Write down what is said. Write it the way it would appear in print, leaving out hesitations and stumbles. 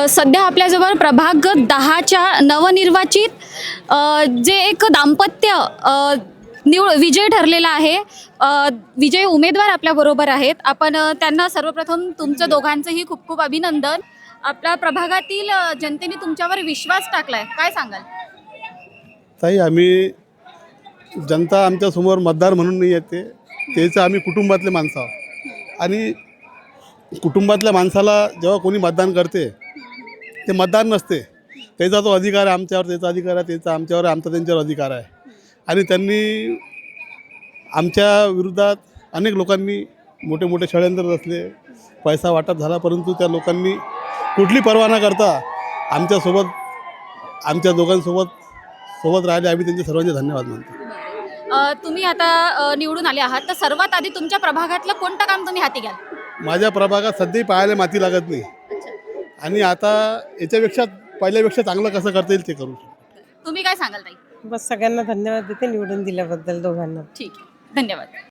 सध्या आपल्याजवळ प्रभाग 10च्या नवनिर्वाचित जे एक दाम्पत्य विजय ठरलेला आहे, विजयी उमेदवार आपल्याबरोबर आहेत. आपण त्यांना सर्वप्रथम तुमचं दोघांचंही खूप खूप अभिनंदन. आपल्या प्रभागातील जनतेने तुमच्यावर विश्वास टाकलाय, काय सांगाल? ताई, आम्ही जनता आमच्यासमोर मतदार म्हणून नाही येते, त्याचं आम्ही कुटुंबातले माणसं आहोत. आणि कुटुंबातल्या माणसाला जेव्हा कोणी मतदान करते ते मतदार नसते, त्याचा तो अधिकार आहे आमच्यावर, त्याचा अधिकार आहे त्याचा आमच्यावर, आमचा त्यांच्यावर अधिकार आहे. आणि त्यांनी आमच्या विरोधात अनेक लोकांनी मोठे मोठे षडयंत्र रचले, पैसा वाटप झाला, परंतु त्या लोकांनी कुठली पर्वा न करता आमच्यासोबत, आमच्या दोघांसोबत राहिले. आम्ही त्यांचे सर्वांचे धन्यवाद मानतो. तुम्ही आता निवडून आले आहात, तर सर्वात आधी तुमच्या प्रभागातलं कोणतं काम तुम्ही हाती घ्याल? माझ्या प्रभागात सध्या पाहायला माती लागत नाही, आणि आता याच्यापेक्षा पहिल्यापेक्षा चांगलं कसं करता येईल ते करू. तुम्ही काय सांगाल ताई? बस सगळ्यांना धन्यवाद देते निवडून दिल्याबद्दल दोघांना. ठीक आहे, धन्यवाद.